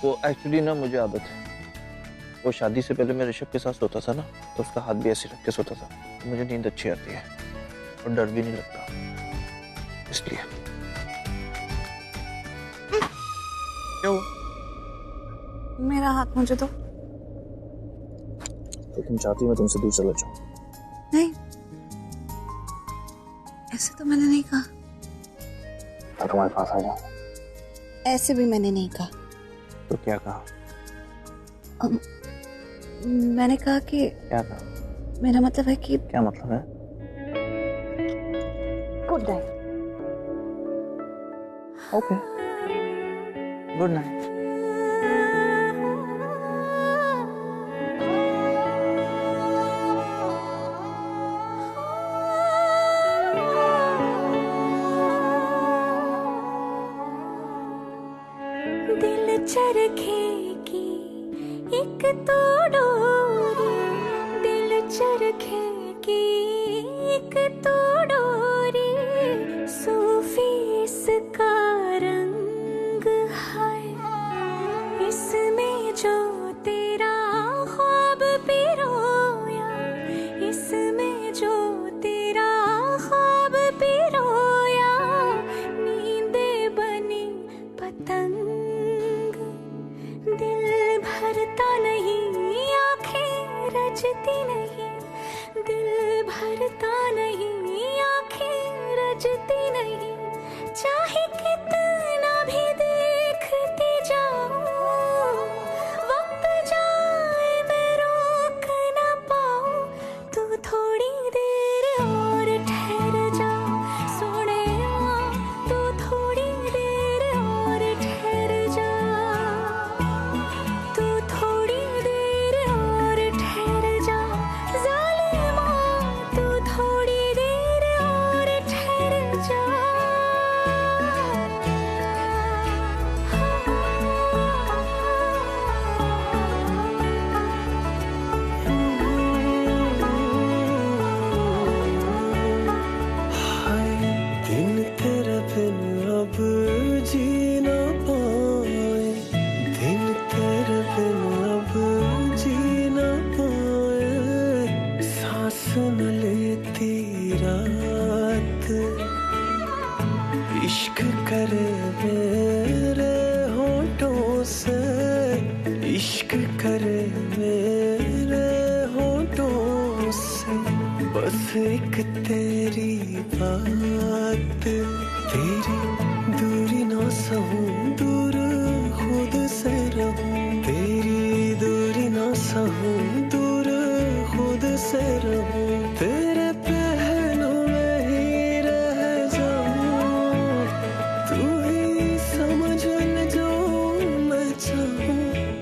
वो एक्चुअली ना मुझे आदत है, वो शादी से पहले मैं ऋषभ के साथ सोता था ना, तो उसका हाथ भी ऐसे रख के सोता था, तो मुझे नींद अच्छी आती है और डर भी नहीं लगता, इसलिए। क्या हुआ? मेरा हाथ मुझे दो। तो तुम चाहती हो मैं तुमसे दूर चला जाऊं? नहीं, ऐसे तो मैंने नहीं कहा। मैं तुम्हारे पास आ जाऊं? ऐसे भी मैंने नहीं कहा। तो क्या कहा? मैंने कहा कि क्या कहा? मेरा मतलब है कि क्या मतलब है? Good night. Okay, good night. दिल चरखे की एक तो डोरी, दिल चरखे की एक तो डोरी, सूफी इसका रंग है, इसमें जो तेरा ख्वाब पिरोया, इसमें जो तेरा ख्वाब पिरोया, नींदे बनी पतंग, दिल भरता नहीं, आंखें रजती नहीं, दिल भरता नहीं, आंखें रजती नहीं, चाहे कितना भी देखती जाऊं, वक्त जाए मैं रोक न पाऊं, तू थोड़ी देर और ठहर जा सोनिया, तू थोड़ी देर और ठहर जा, तू थोड़ी देर और ठहर जा ज़ालिमा, तू थोड़ी देर और ठहर जा। दिन तेरे बिन अब जी ना पाए, दिन तेरे बिन अब जी ना पाए, सांस न लेती रात, इश्क करे मेरे होठों से, इश्क करे मेरे होठों से, बस एक तेरी बात, तेरी दूरी ना सहूं, दूर खुद से रहूं, तेरी दूरी ना सहूं, दूर खुद से रहूं, तेरे पहलू में ही रह जाऊं, तू ही समझ ले जो मैं चाहूं,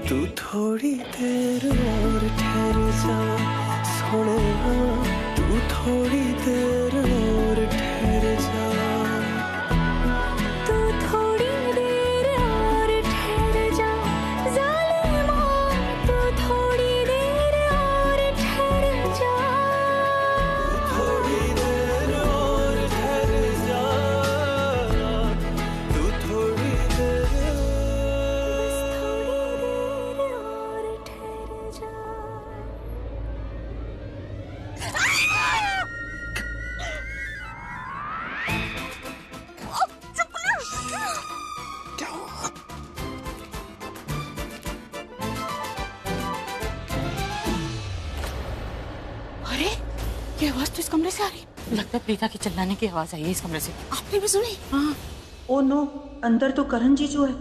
तू थोड़ी देर और ठहर जा सोनिया, तू थोड़ी देर और ठहर जा, तू थोड़ी देर और ठहर जा ज़ालिमा, तू थोड़ी देर और ठहर जा, थोड़ी देर और ठहर जा, तू थोड़ी देर, बस थोड़ी देर और ठहर जा। अरे ये आवाज तो इस कमरे से आ रही, लगता है प्रीता की चिल्लाने की आवाज आई है इस कमरे से। आपने भी सुनी? हाँ। ओ नो, अंदर तो करण जीजू है,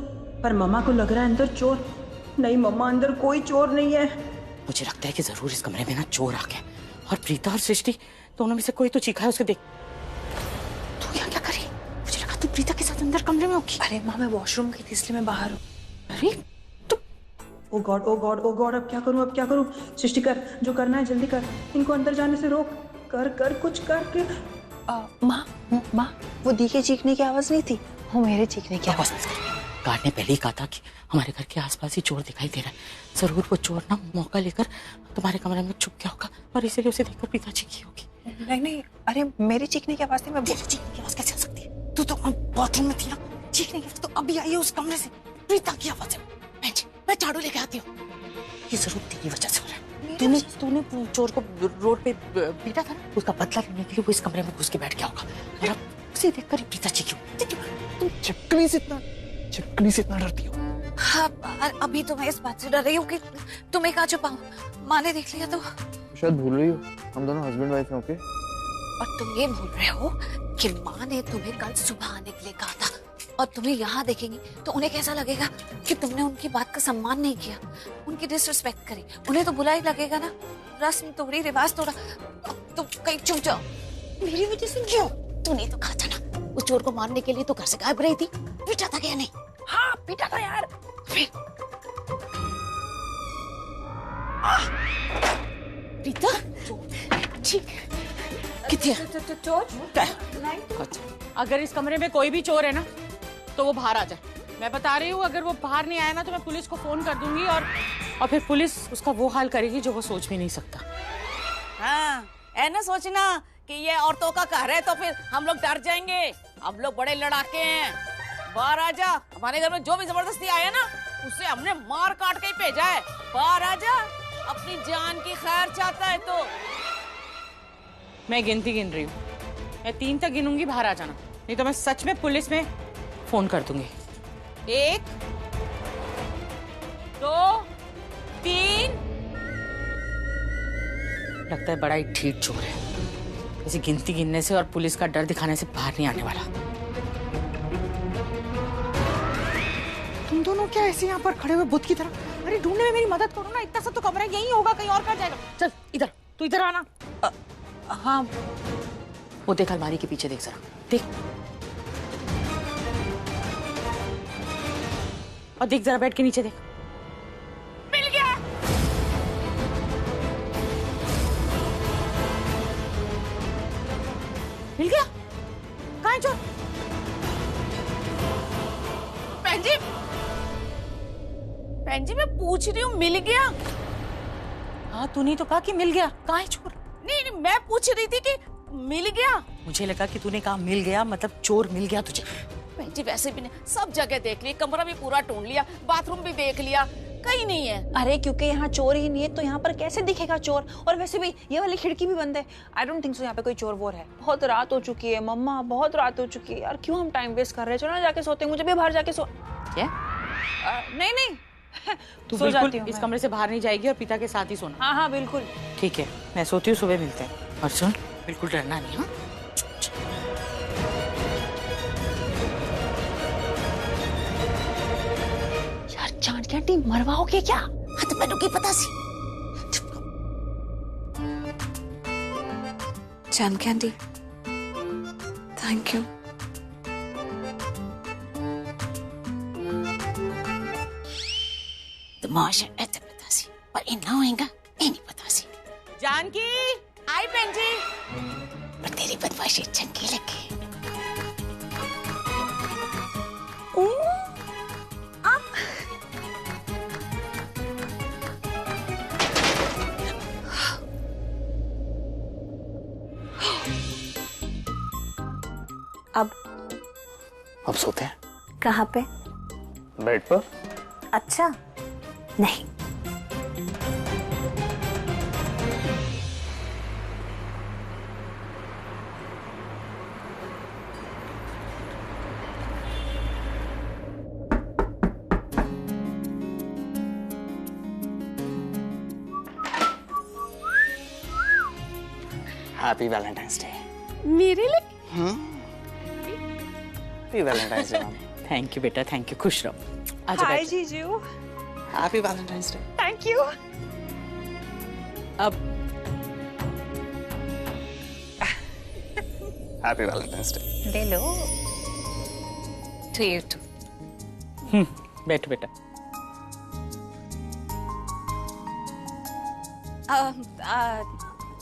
पर मम्मा को लग रहा है अंदर चोर। नहीं मम्मा, अंदर कोई चोर नहीं है। मुझे लगता है कि जरूर इस कमरे में ना चोर आ गए, और प्रीता और सृष्टि दोनों में से कोई तो चीखा है उसके देख। तू क्या क्या करी? मुझे लगा तू प्रीता के साथ अंदर कमरे में होगी। अरे माँ, मैं वॉशरूम गई थी इसलिए मैं बाहर हूँ। अरे तू ओ गॉड ओ गॉड ओ गॉड, अब क्या करूँ, अब क्या करूँ? सृष्टि कर, जो करना है जल्दी कर, इनको अंदर जाने से रोक, कर कर कुछ करके। माँ माँ, वो दी के चीखने की आवाज नहीं थी, वो मेरे चीखने की आवाज थी। गार्ड ने पहले ही कहा था कि हमारे घर के आसपास ही चोर दिखाई दे रहा है, जरूर वो चोर ना मौका लेकर तुम्हारे कमरे में छुप गया होगा और इसीलिए उसे देखकर प्रीता चीखी होगी। नहीं नहीं, अरे मेरे चीखने की आवाज थी। मैं चीखने की आवाज कैसे आ सकती है? तू तो बाथरूम में थी ना, चीखने की आवाज तो अभी आई है उस कमरे से, प्रीता की आवाज है। मैं झाड़ू लेके आती हूँ। ये जरूर तेरी वजह से हो रहा है। तूने चोर को रोड पे पीटा था ना, उसका बदला लेने के लिए वो इस कमरे में घुस के बैठ गया होगा। और अब उसे देखकर ही प्रीता चीखी। तुम चिपकली से इतना डरती हो? हाँ, अभी तो मैं इस बात से डर रही हूँ कि तुम्हें कहाँ छुपाऊं। माँ ने देख लिया तो। शायद भूल रही हो, हम दोनों हस्बैंड वाइफ हैं। ओके, और तुम ये भूल रहे हो कि माँ ने तुम्हें कल सुबह आने के लिए कहा था, और तुम्हें यहाँ देखेंगी तो उन्हें कैसा लगेगा कि तुमने उनकी बात का सम्मान नहीं किया, उनकी डिसरिस्पेक्ट करी। उन्हें तो बुरा ही लगेगा ना, रस्म तोड़ी, रिवाज तोड़ा। अब तुम कहीं चुप जाओ। मेरी वजह से क्यों? तूने तो कहा था ना उस चोर को मारने के लिए तो घर से गायब रही थी। पीटा था क्या? नहीं। हाँ पीटा था यार। फिर प्रीता ठीक कितने चोर? अगर इस कमरे में कोई भी चोर है ना तो वो बाहर आ जाए। मैं बता रही हूँ, अगर वो बाहर नहीं आया ना तो मैं पुलिस को फोन कर दूंगी और फिर पुलिस उसका वो हाल करेगी जो वो सोच भी नहीं सकता। हाँ, ऐसा सोचना कि ये औरतों का घर है तो फिर हम लोग डर जाएंगे। हम लोग बड़े लड़ाके हैं। बाहर आजा। हमारे घर में जो भी जबरदस्ती आया ना उसे हमने मार काट के ही भेजा है। बाहर आजा, अपनी जान की खैर चाहता है तो। मैं गिनती गिन रही हूँ, मैं 3 तक गिनूंगी, बाहर आ जाना, नहीं तो मैं सच में पुलिस में फोन कर दूंगी। 1 2 3। लगता है बड़ा ही ढीठ चोर है, ऐसी गिनती गिनने से और पुलिस का डर दिखाने से बाहर नहीं आने वाला। तुम दोनों क्या ऐसे यहाँ पर खड़े हुए बुत की तरह? अरे ढूंढने में मेरी मदद करो ना, इतना सा तो कमरा यही होगा, कहीं और कहाँ जाएगा? चल इधर, तू इधर आना। हाँ वो देख, अलमारी के पीछे देख जरा, देख। और देख जरा, बेड के नीचे देख। मिल गया। मिल गया? कहाँ है चोर? बहन जी मैं पूछ रही हूँ मिल गया? हाँ तूने तो कहा कि मिल गया, कहाँ है चोर? नहीं, मैं पूछ रही थी कि मिल गया। मुझे लगा कि तूने कहा मिल गया मतलब चोर मिल गया तुझे। बहन जी वैसे भी नहीं, सब जगह देख लिया, कमरा भी पूरा ढूंढ लिया, बाथरूम भी देख लिया, कहीं नहीं है। अरे क्योंकि यहाँ चोर ही नहीं है तो यहाँ पर कैसे दिखेगा चोर? और वैसे भी ये वाली खिड़की भी बंद है। आई डोंट थिंक सो यहाँ पे कोई चोर वोर है। बहुत रात हो चुकी है मम्मा, बहुत रात हो चुकी है यार, क्यों हम टाइम वेस्ट कर रहे हैं? चलो ना जाके सोते हैं, मुझे भी बाहर जाके सो। क्या? नहीं तू सो बिल्कुल जाती हूँ इस मैं। कमरे से बाहर नहीं जाएगी और पिता के साथ ही सोना। हाँ बिल्कुल। ठीक है, मैं सोती हूँ, सुबह मिलते हैं। और सुन, बिल्कुल डरना नहीं। हाँ यार चांद आंटी मरवाओगे क्या? हाँ तो मैंने पता सी। चांद आंटी थैंक यू। तमाशा ऐसे पता सी, पर इन्ना होएगा ये नहीं पता सी। जानकी आई बहन जी। पर तेरी बदमाशी चंकी लगी। अब सोते हैं। कहाँ पे? बेड पर। अच्छा नहीं, हैप्पी वैलेंटाइंस डे। मेरे लिए? Happy Valentine's day. Thank you बेटा, थैंक यू, खुश रहो। आजा हाय बैठ। जीजू। Happy Valentine's day. Thank you. अब हैप्पी वैलेंटाइंस डे। ले लो। To you too. बैठ बेटा।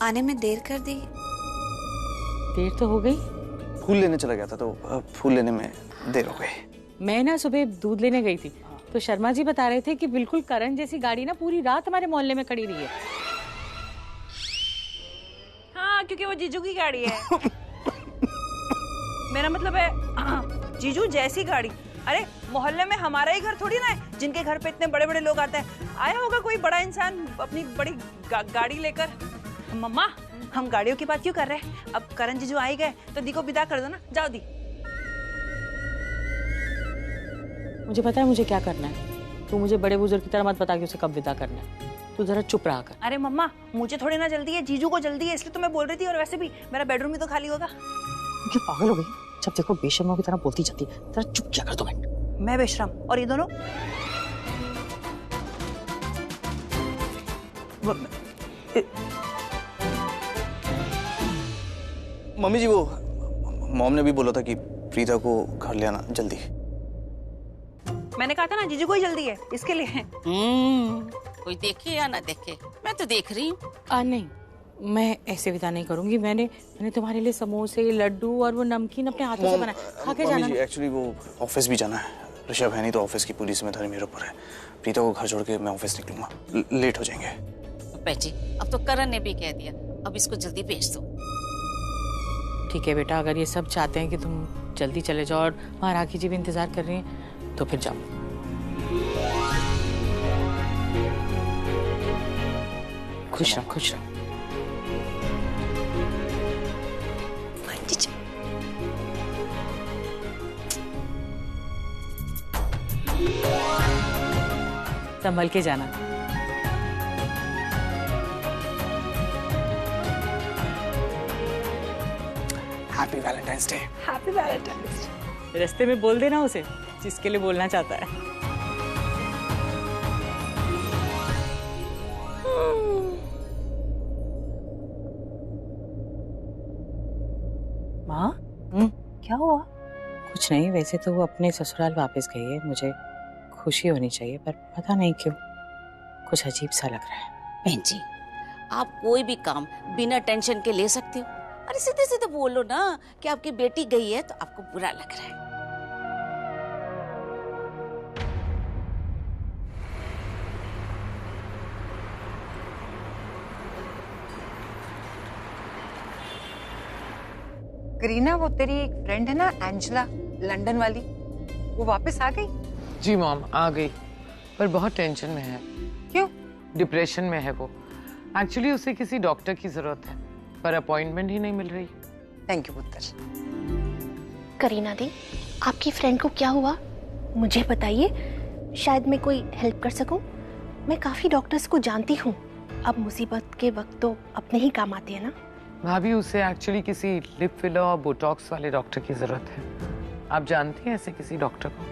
आने में देर कर दी। देर तो हो गई। फूल लेने चला गया था तो फूल लेने में देर हो गई। मैं ना सुबह दूध लेने गई थी तो शर्मा जी बता रहे थे कि बिल्कुल करण जैसी गाड़ी ना पूरी रात हमारे मोहल्ले में खड़ी रही है। हाँ क्योंकि वो जीजू की गाड़ी है। मेरा मतलब है जीजू जैसी गाड़ी। अरे मोहल्ले में हमारा ही घर थोड़ी ना है जिनके घर पे इतने बड़े बड़े लोग आते हैं। आया होगा कोई बड़ा इंसान अपनी बड़ी गाड़ी लेकर। मम्मा हम गाड़ियों की बात क्यों कर रहे हैं? अब करण जीजू आ ही गए तो दी को विदा कर दो ना। जाओ दी। मुझे पता है मुझे क्या करना है। तू मुझे बड़े बुजुर्ग की तरह मत बता कि उसे कब विदा करना है। तू जरा चुप रहा कर। अरे मम्मा मुझे थोड़ी ना जल्दी है, जीजू को जल्दी है, इसलिए तो मैं बोल रही थी। और वैसे भी मेरा बेडरूम भी तो खाली होगा। क्यों पागल हो गई? जब देखो बेशर्मों की तरह बोलती जाती है। जरा चुप क्या कर 2 मिनट। मैं बेशरम और ये दोनों मम्मी जी, वो मॉम ने भी बोला था कि प्रीता को घर ले आना जल्दी। मैंने कहा था ना जीजू को ही जल्दी है, इसके लिए। कोई देखे या ना देखे, मैं तो देख रही हूँ। नहीं, मैं ऐसे विदा नहीं करूंगी। मैंने तुम्हारे लिए समोसे, लड्डू और वो नमकीन अपने हाथों से बनाया। खा के जाना। एक्चुअली वो ऑफिस भी जाना है। ऋषभ है नहीं तो ऑफिस की पूरी जिम्मेदारी मेरे ऊपर है। प्रीता को घर छोड़ के मैं ऑफिस निकलूंगा, लेट हो जाएंगे। बेटी अब तो करण ने भी कह दिया, अब इसको जल्दी भेज दो। ठीक है बेटा, अगर ये सब चाहते हैं कि तुम जल्दी चले जाओ और वहाँ राखी जी भी इंतजार कर रही हैं तो फिर जाओ। खुश रहो, खुश रहो। संभल के जाना। Happy Valentine's day. Happy Valentine's day. रास्ते में बोल देना उसे जिसके लिए बोलना चाहता है। माँ, क्या हुआ? कुछ नहीं। वैसे तो वो अपने ससुराल वापस गई है। मुझे खुशी होनी चाहिए पर पता नहीं क्यों कुछ अजीब सा लग रहा है। बहन जी आप कोई भी काम बिना टेंशन के ले सकते हो। अरे सीधे सीधे बोलो ना कि आपकी बेटी गई है तो आपको बुरा लग रहा है। करीना, वो तेरी एक फ्रेंड है ना एंजेला, लंदन वाली, वो वापस आ गई? जी मॉम, आ गई, पर बहुत टेंशन में है। क्यों? डिप्रेशन में है वो। एक्चुअली उसे किसी डॉक्टर की जरूरत है पर अपॉइंटमेंट ही नहीं मिल रही। थैंक यू पुत्र। करीना दी, आपकी फ्रेंड को क्या हुआ मुझे बताइए, शायद मैं कोई हेल्प कर सकूं। मैं काफी डॉक्टर्स को जानती हूँ, अब मुसीबत के वक्त तो अपने ही काम आते हैं ना। भाभी उसे एक्चुअली किसी लिप फिलर और बोटॉक्स वाले डॉक्टर की जरूरत है। आप जानती हैं ऐसे किसी डॉक्टर को?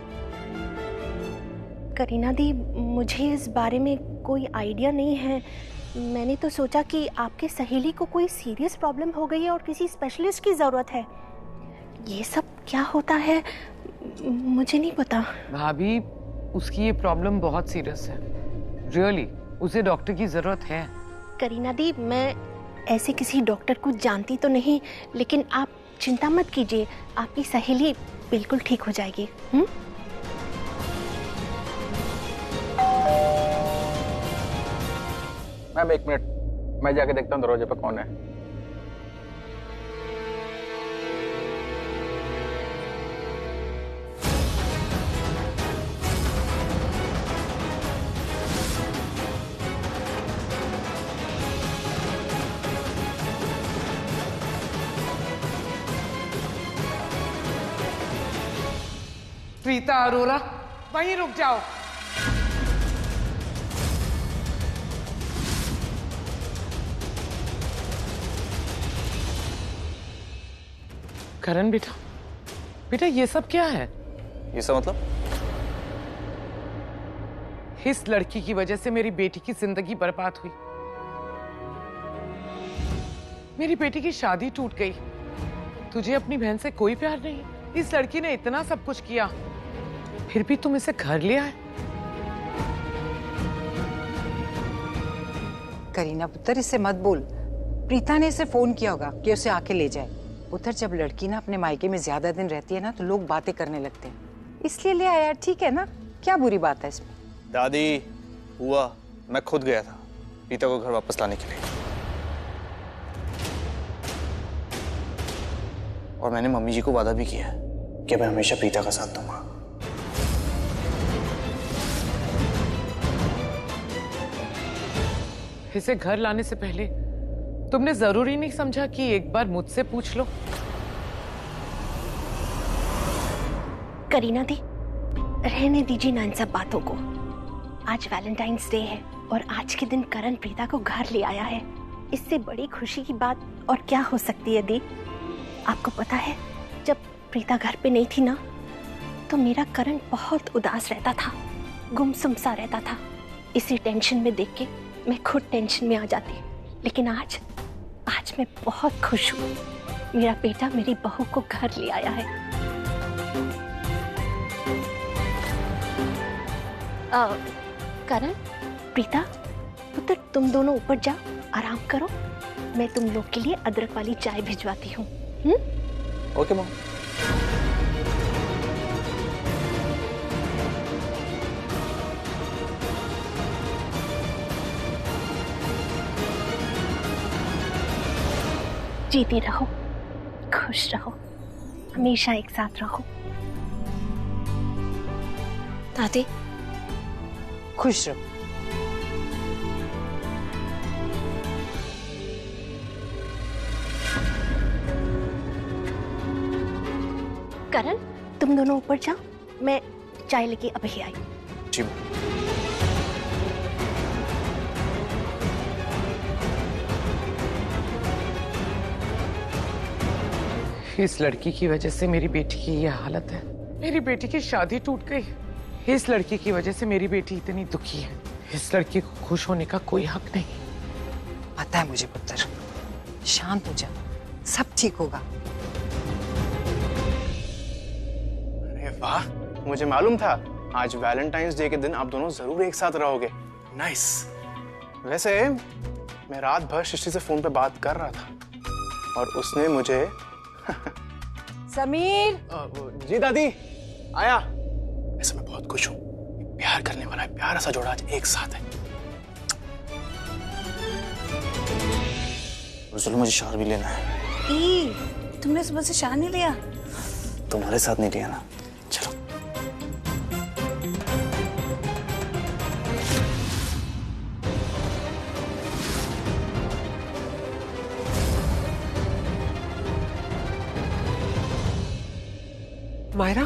करीना दी, मुझे इस बारे में कोई आइडिया नहीं है। मैंने तो सोचा कि आपके सहेली को कोई सीरियस प्रॉब्लम हो गई है और किसी स्पेशलिस्ट की जरूरत है। ये सब क्या होता है मुझे नहीं पता। भाभी उसकी ये प्रॉब्लम बहुत सीरियस है, रियली उसे डॉक्टर की जरूरत है। करीना दी, मैं ऐसे किसी डॉक्टर को जानती तो नहीं, लेकिन आप चिंता मत कीजिए, आपकी सहेली बिल्कुल ठीक हो जाएगी। मैम 1 मिनट, मैं जाके देखता हूँ दरवाजे पर कौन है। प्रीता अरोरा, वहीं रुक जाओ। करण बेटा, बेटा ये सब क्या है? ये सब मतलब? इस लड़की की वजह से मेरी बेटी की जिंदगी बर्बाद हुई। मेरी बेटी की शादी टूट गई। तुझे अपनी बहन से कोई प्यार नहीं। इस लड़की ने इतना सब कुछ किया, फिर भी तुम इसे घर ले आए। करीना पुत्र, इससे मत बोल। प्रीता ने इसे फोन किया होगा कि उसे आके ले जाए। उधर जब लड़की ना अपने मायके में ज्यादा दिन रहती है ना तो लोग बातें करने लगते हैं, इसलिए ले आया। ठीक है ना, क्या बुरी बात है इसमें? दादी, हुआ मैं खुद गया था प्रीता को घर वापस लाने के लिए, और मैंने मम्मी जी को वादा भी किया कि मैं हमेशा प्रीता का साथ दूंगा। इसे घर लाने से पहले तुमने जरूरी नहीं समझा कि एक बार मुझसे पूछ लो? करीना दी, रहने दीजिए ना इन सब बातों को। आज वैलेंटाइंस डे है और आज के दिन करण प्रीता को घर ले आया है। इससे बड़ी खुशी की बात और क्या हो सकती है दी? आपको पता है, जब प्रीता घर पे नहीं थी ना, तो मेरा करण बहुत उदास रहता था, गुमसुम सा रहता था। इसी टेंशन में देख के मैं खुद टेंशन में आ जाती। लेकिन आज मैं बहुत खुश हूँ। मेरा बेटा मेरी बहू को घर ले आया है। करण, प्रीता, पुत्र, तुम दोनों ऊपर जाओ, आराम करो। मैं तुम लोग के लिए अदरक वाली चाय भिजवाती हूँ। Okay mom. जीती रहो, खुश रहो, हमेशा एक साथ रहो। दादी, खुश रहो। करण, तुम दोनों ऊपर जाओ, मैं चाय लेके अभी आई। जी मॉम। इस लड़की की वजह से मेरी बेटी की ये हालत है। मेरी बेटी की शादी टूट गई। इस लड़की की वजह से मेरी बेटी इतनी दुखी है। इस लड़की को खुश होने का कोई हक नहीं। पता है मुझे पुत्र, शांत हो जा, सब ठीक होगा। अरे वाह, मुझे मालूम था आज वैलेंटाइंस डे के दिन आप दोनों जरूर एक साथ रहोगे। नाइस। वैसे मैं रात भर सृष्टि से फोन पे बात कर रहा था और उसने मुझे समीर। जी दादी, आया। वैसे मैं बहुत खुश हूँ, प्यार करने वाला है, प्यारा सा जोड़ा आज एक साथ है। और चलो मुझे शावर भी लेना है। तुमने सुबह से शावर नहीं लिया? तुम्हारे साथ नहीं लिया ना, चलो। मायरा,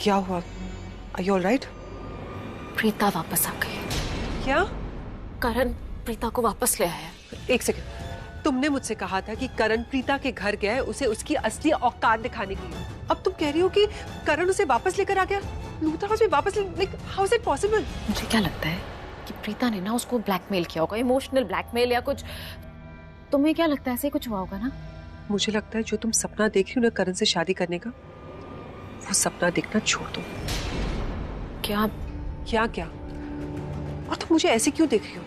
क्या हुआ? Are you all right? Preeta वापस आ गई। क्या? करण प्रीता को वापस ले आया। एक सेकंड, तुमने मुझसे कहा था कि करण प्रीता के घर गया है उसे उसकी असली औकात दिखाने के लिए। अब तुम कह रही हो कि करण उसे वापस लेकर आ गया? लूथरा हाउस में वापस like how is it possible? मुझे क्या लगता है कि प्रीता ने ना उसको ब्लैकमेल किया होगा, इमोशनल ब्लैकमेल या कुछ। तुम्हें क्या लगता है ऐसे कुछ हुआ होगा ना? मुझे लगता है जो तुम सपना देख रही हो ना करण से शादी करने का, वो सपना देखना छोड़ दो। क्या क्या क्या? और तुम मुझे ऐसे क्यों देख रही हो?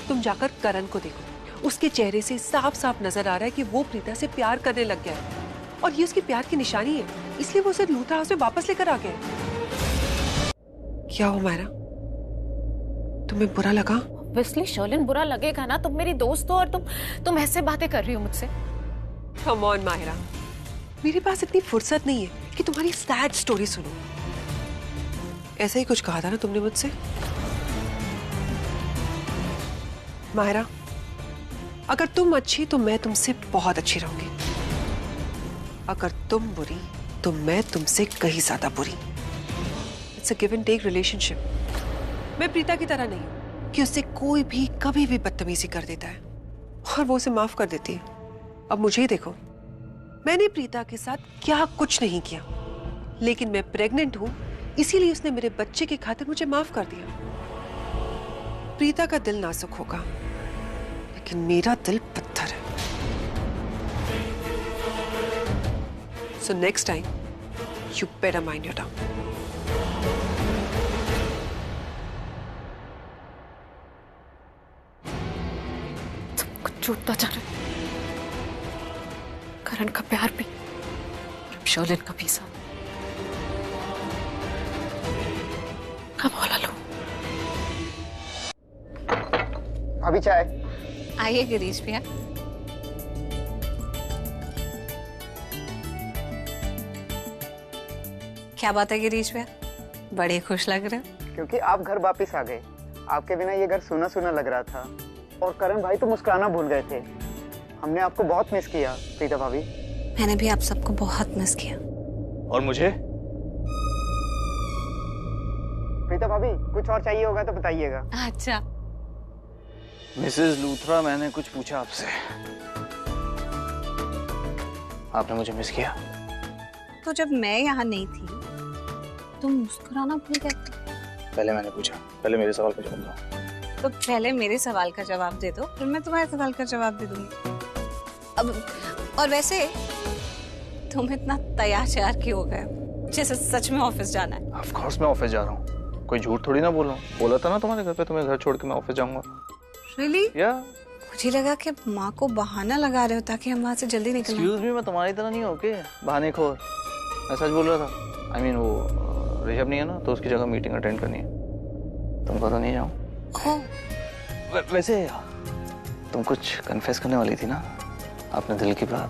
तुम जाकर करण को देखो, उसके चेहरे से साफ साफ नजर आ रहा है कि वो प्रीता से प्यार करने लग गया है और ये उसकी प्यार की निशानी है, इसलिए वो उसे लूथरा हाउस में वापस लेकर आ गया है। क्या हो मायरा, तुम्हें बुरा लगा? ऑब्वियसली शर्लिन, बुरा लगेगा ना। तुम मेरी दोस्त हो और तुम ऐसे बातें कर रही हो मुझसे। कम ऑन मायरा, मेरे पास इतनी फुर्सत नहीं है कि तुम्हारी सैड स्टोरी सुनो। ऐसा ही कुछ कहा था ना तुमने मुझसे? मायरा, अगर तुम अच्छी तो मैं तुमसे बहुत अच्छी रहूंगी, अगर तुम बुरी तो मैं तुमसे कहीं ज्यादा बुरी। It's a give and take relationship. मैं प्रीता की तरह नहीं हूं कि उससे कोई भी कभी भी बदतमीजी कर देता है और वो उसे माफ कर देती है। अब मुझे ही देखो, मैंने प्रीता के साथ क्या कुछ नहीं किया, लेकिन मैं प्रेग्नेंट हूं, इसीलिए उसने मेरे बच्चे की खातिर मुझे माफ कर दिया। प्रीता का दिल नाजुक होगा, लेकिन मेरा दिल पत्थर है। So next time you better mind your tongue. सब कुछ छूटता जा रहा है। करण का प्यार भी और शर्लिन का भी साथ। कब बोला लो? अभी चाय। आइए गिरीश भैया। क्या बात है गिरीश भैया, बड़े खुश लग रहे हो? क्योंकि आप घर वापस आ गए। आपके बिना ये घर सूना सूना लग रहा था और करण भाई तो मुस्कुराना भूल गए थे। हमने आपको बहुत मिस किया प्रीता भाभी। मैंने भी आप सबको बहुत मिस किया। और मुझे? प्रीता भाभी कुछ और चाहिए होगा तो बताइएगा। अच्छा मिसेस लूथरा, मैंने कुछ पूछा आपसे, आपने मुझे मिस किया? तो जब मैं यहाँ नहीं थी तुम मुस्कुराना भूल गए थे। पहले मैंने पूछा, पहले मेरे सवाल का जवाब दो। तो पहले मेरे सवाल का जवाब दे दो, फिर मैं तुम्हारे सवाल का जवाब दे दूंगी। अब और वैसे तुम इतना तैयार श्यार क्यों हो गए, जैसे सच में ऑफिस जाना है? ऑफ कोर्स मैं ऑफिस जा रहा हूँ, कोई झूठ थोड़ी ना बोल रहा हूँ। बोला था ना तुम्हारे घर पे तुम्हें घर छोड़ के मैं ऑफिस जाऊंगा। Really? या मुझे लगा कि माँ को बहाना लगा रहे हो ताकि हम वहाँ से जल्दी निकलें। एक्सक्यूज मी, मैं तुम्हारी तरह नहीं हूँ के बहाने खोर। मैं सच बोल रहा था। I mean, वो ऋषभ नहीं है ना, तो उसकी जगह मीटिंग अटेंड करनी है। तुमको तो नहीं जाऊँ। वैसे तुम कुछ कन्फेस करने वाली थी ना अपने दिल की बात।